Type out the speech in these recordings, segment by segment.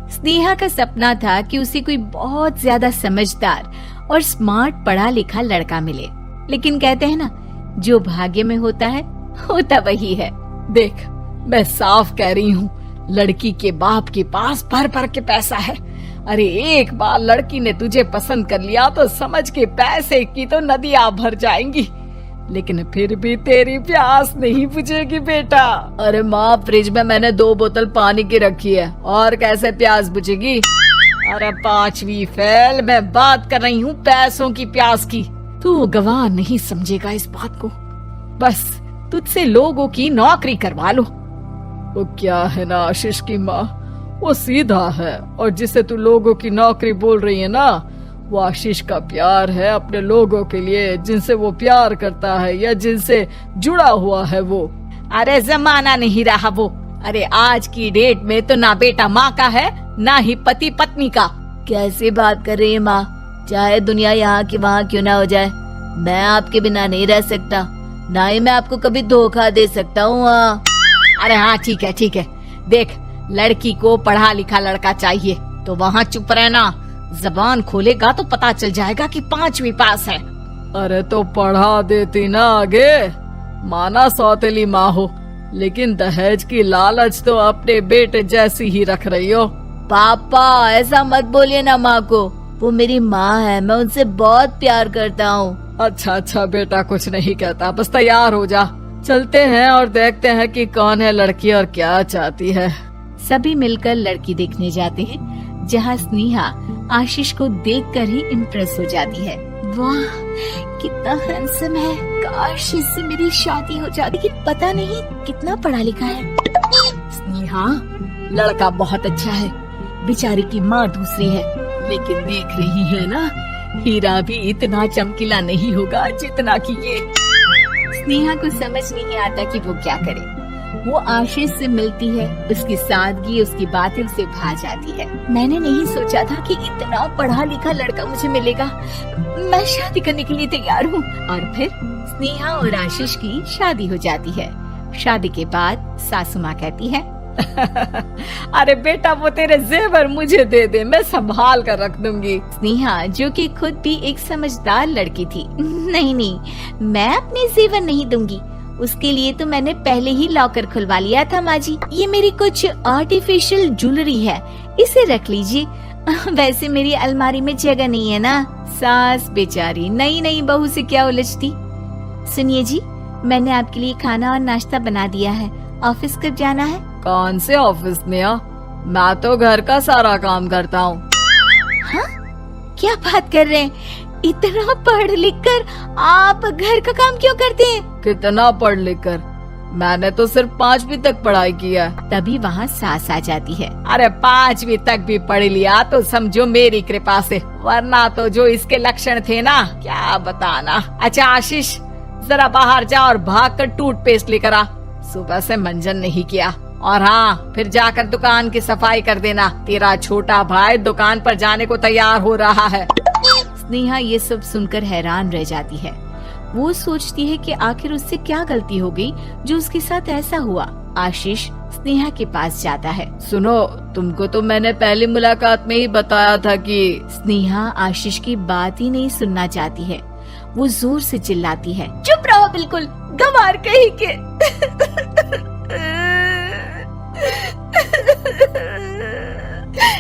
स्नेहा का सपना था कि उसे कोई बहुत ज्यादा समझदार और स्मार्ट पढ़ा लिखा लड़का मिले, लेकिन कहते हैं ना, जो भाग्य में होता है होता वही है। देख, मैं साफ कह रही हूँ, लड़की के बाप के पास भर भर के पैसा है। अरे एक बार लड़की ने तुझे पसंद कर लिया तो समझ के पैसे की तो नदियाँ भर जाएंगी, लेकिन फिर भी तेरी प्यास नहीं बुझेगी बेटा। अरे माँ, फ्रिज में मैंने 2 बोतल पानी की रखी है, और कैसे प्यास बुझेगी? अरे 5वीं फेल, मैं बात कर रही हूँ पैसों की प्यास की। तू गवाह नहीं समझेगा इस बात को। बस तुझसे लोगों की नौकरी करवा लो। वो क्या है ना आशीष की माँ, वो सीधा है, और जिसे तू लोगों की नौकरी बोल रही है ना, वो आशीष का प्यार है अपने लोगों के लिए, जिनसे वो प्यार करता है या जिनसे जुड़ा हुआ है वो। अरे जमाना नहीं रहा वो। अरे आज की डेट में तो ना बेटा माँ का है, ना ही पति पत्नी का। कैसी बात कर रही है माँ? चाहे दुनिया यहाँ की वहाँ क्यों ना हो जाए, मैं आपके बिना नहीं रह सकता, ना ही मैं आपको कभी धोखा दे सकता हूँ। अरे हाँ, ठीक है ठीक है। देख, लड़की को पढ़ा लिखा लड़का चाहिए तो वहाँ चुप रहना। जबान खोलेगा तो पता चल जाएगा कि 5वीं पास है। अरे तो पढ़ा देती ना आगे। माना सौतेली माँ हो, लेकिन दहेज की लालच तो अपने बेटे जैसी ही रख रही हो। पापा ऐसा मत बोलिए ना माँ को, वो मेरी माँ है, मैं उनसे बहुत प्यार करता हूँ। अच्छा अच्छा बेटा, कुछ नहीं कहता, बस तैयार हो जा, चलते हैं और देखते हैं कि कौन है लड़की और क्या चाहती है। सभी मिलकर लड़की देखने जाते हैं, जहाँ स्नेहा आशीष को देखकर ही इम्प्रेस हो जाती है। वाह, कितना हैंडसम है, काश इससे मेरी शादी हो जाती, लेकिन पता नहीं कितना पढ़ा लिखा है। स्नेहा, लड़का बहुत अच्छा है, बेचारी की माँ दूसरी है, लेकिन देख रही है ना, हीरा भी इतना चमकीला नहीं होगा जितना कि ये। स्नेहा को समझ नहीं आता कि वो क्या करे। वो आशीष से मिलती है, उसकी सादगी, उसकी बातें उसे भा जाती है। मैंने नहीं सोचा था कि इतना पढ़ा लिखा लड़का मुझे मिलेगा। मैं शादी करने के लिए तैयार हूँ। और फिर स्नेहा और आशीष की शादी हो जाती है। शादी के बाद सासू माँ कहती है, अरे बेटा, वो तेरे जेवर मुझे दे दे, मैं संभाल कर रख दूंगी। स्नेहा, जो कि खुद भी एक समझदार लड़की थी, नहीं नहीं, मैं अपने जेवर नहीं दूंगी, उसके लिए तो मैंने पहले ही लॉकर खुलवा लिया था माँ जी। ये मेरी कुछ आर्टिफिशियल ज्वेलरी है, इसे रख लीजिए। वैसे मेरी अलमारी में जगह नहीं है ना। सास बेचारी नई नई बहू से क्या उलझती। सुनिए जी, मैंने आपके लिए खाना और नाश्ता बना दिया है। ऑफिस कब जाना है? कौन से ऑफिस में? मैं तो घर का सारा काम करता हूँ। हाँ? क्या बात कर रहे हैं? इतना पढ़ लिख कर आप घर का काम क्यों करते हैं? कितना पढ़ लिख कर? मैंने तो सिर्फ 5वीं तक पढ़ाई की है। तभी वहाँ सास आ जाती है। अरे 5वीं तक भी पढ़ लिया तो समझो मेरी कृपा से, वरना तो जो इसके लक्षण थे ना, क्या बताना। अच्छा आशीष, जरा बाहर जा और भाग कर टूथपेस्ट लेकर आ। सुबह से मंजन नहीं किया। और हाँ, फिर जाकर दुकान की सफाई कर देना। तेरा छोटा भाई दुकान पर जाने को तैयार हो रहा है। स्नेहा ये सब सुनकर हैरान रह जाती है। वो सोचती है कि आखिर उससे क्या गलती हो गई जो उसके साथ ऐसा हुआ। आशीष स्नेहा के पास जाता है। सुनो, तुमको तो मैंने पहली मुलाकात में ही बताया था कि। स्नेहा आशीष की बात ही नहीं सुनना चाहती है। वो जोर से चिल्लाती है, चुप रहो, बिल्कुल गंवार कहीं के।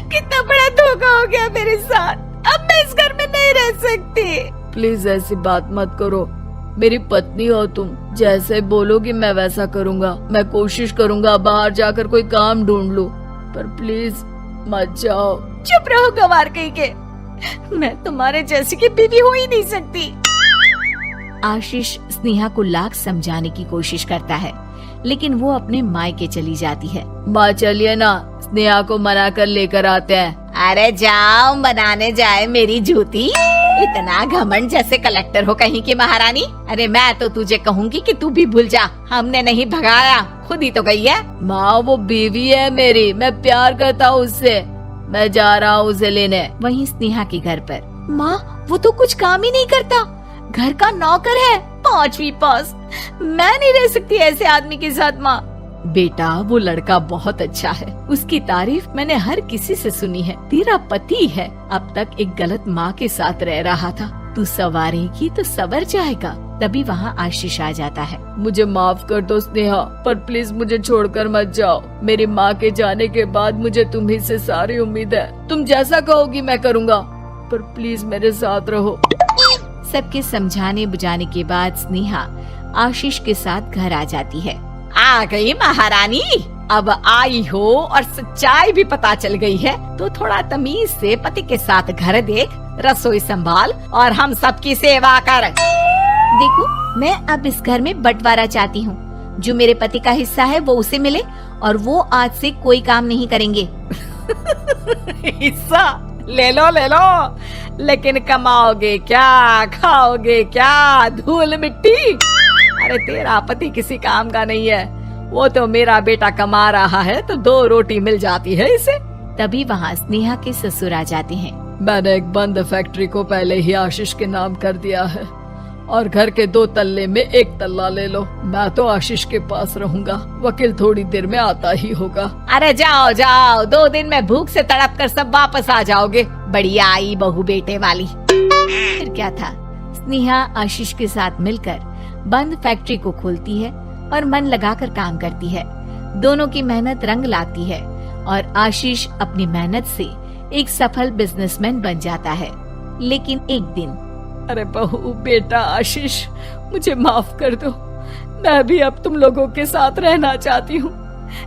कितना बड़ा धोखा हो गया मेरे साथ, अब मैं इस घर में नहीं रह सकती। प्लीज ऐसी बात मत करो, मेरी पत्नी हो तुम, जैसे बोलोगी मैं वैसा करूँगा। मैं कोशिश करूँगा बाहर जाकर कोई काम ढूंढ लूं, पर प्लीज मत जाओ। चुप रहो गंवार कहीं के, मैं तुम्हारे जैसी की बीवी हो ही नहीं सकती। आशीष स्नेहा को लाख समझाने की कोशिश करता है, लेकिन वो अपने मायके चली जाती है। माँ चलिए ना, स्नेहा को मना कर लेकर आते हैं। अरे जाओ, बनाने जाए मेरी जूती। इतना घमंड, जैसे कलेक्टर हो कहीं की महारानी। अरे मैं तो तुझे कहूँगी कि तू भी भूल जा, हमने नहीं भगाया, खुद ही तो गई है। माँ वो बीवी है मेरी, मैं प्यार करता हूँ उससे, मैं जा रहा हूँ उसे लेने। वहीं स्नेहा के घर पर, माँ वो तो कुछ काम ही नहीं करता, घर का नौकर है, 5वीं पास। मैं नहीं रह सकती ऐसे आदमी के साथ माँ। बेटा वो लड़का बहुत अच्छा है, उसकी तारीफ मैंने हर किसी से सुनी है। तेरा पति है, अब तक एक गलत माँ के साथ रह रहा था, तू संवारेगी तो संवर जाएगा। तभी वहाँ आशीष आ जाता है। मुझे माफ कर दो स्नेहा, पर प्लीज मुझे छोड़कर मत जाओ। मेरी माँ के जाने के बाद मुझे तुम्ही से सारी उम्मीद है। तुम जैसा कहोगी मैं करूँगा, पर प्लीज मेरे साथ रहो। सबके समझाने बुझाने के बाद स्नेहा आशीष के साथ घर आ जाती है। आ गई महारानी, अब आई हो और सच्चाई भी पता चल गई है, तो थोड़ा तमीज से पति के साथ घर देख, रसोई संभाल और हम सबकी सेवा कर। देखो, मैं अब इस घर में बंटवारा चाहती हूँ। जो मेरे पति का हिस्सा है वो उसे मिले और वो आज से कोई काम नहीं करेंगे। हिस्सा ले लो, लेकिन कमाओगे क्या, खाओगे क्या, धूल मिट्टी? अरे तेरा पति किसी काम का नहीं है, वो तो मेरा बेटा कमा रहा है तो 2 रोटी मिल जाती है इसे। तभी वहाँ स्नेहा के ससुर आ जाते हैं। मैंने एक बंद फैक्ट्री को पहले ही आशीष के नाम कर दिया है और घर के 2 तल्ले में 1 तल्ला ले लो। मैं तो आशीष के पास रहूंगा, वकील थोड़ी देर में आता ही होगा। अरे जाओ 2 दिन में भूख से तड़प कर सब वापस आ जाओगे। बढ़िया आई बहू बेटे वाली। फिर क्या था, स्नेहा आशीष के साथ मिलकर बंद फैक्ट्री को खोलती है और मन लगाकर काम करती है। दोनों की मेहनत रंग लाती है और आशीष अपनी मेहनत से एक सफल बिजनेसमैन बन जाता है। लेकिन एक दिन, अरे बहू बेटा आशीष, मुझे माफ कर दो, मैं भी अब तुम लोगों के साथ रहना चाहती हूँ।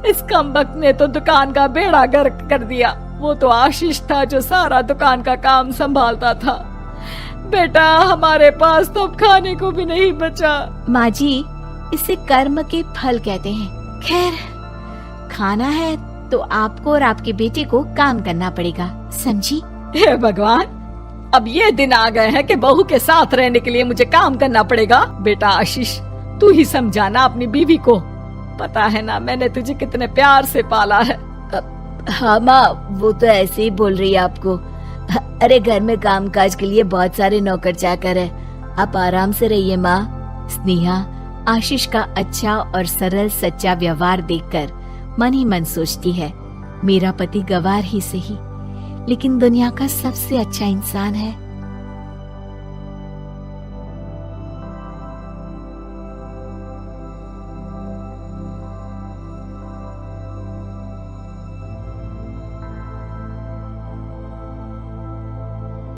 इस कमबख्त ने तो दुकान का बेड़ा गर्क कर दिया। वो तो आशीष था जो सारा दुकान का काम संभालता था। बेटा हमारे पास तो अब खाने को भी नहीं बचा। माँ जी, इसे कर्म के फल कहते हैं। खैर, खाना है तो आपको और आपके बेटे को काम करना पड़ेगा, समझी? हे भगवान, अब ये दिन आ गए हैं कि बहू के साथ रहने के लिए मुझे काम करना पड़ेगा। बेटा आशीष, तू ही समझाना अपनी बीवी को। पता है ना मैंने तुझे कितने प्यार से पाला है। हाँ माँ, वो तो ऐसे ही बोल रही है आपको। अरे घर में कामकाज के लिए बहुत सारे नौकर चाकर है, आप आराम से रहिए माँ। स्नेहा आशीष का अच्छा और सरल सच्चा व्यवहार देखकर मन ही मन सोचती है, मेरा पति गवार ही सही, लेकिन दुनिया का सबसे अच्छा इंसान है।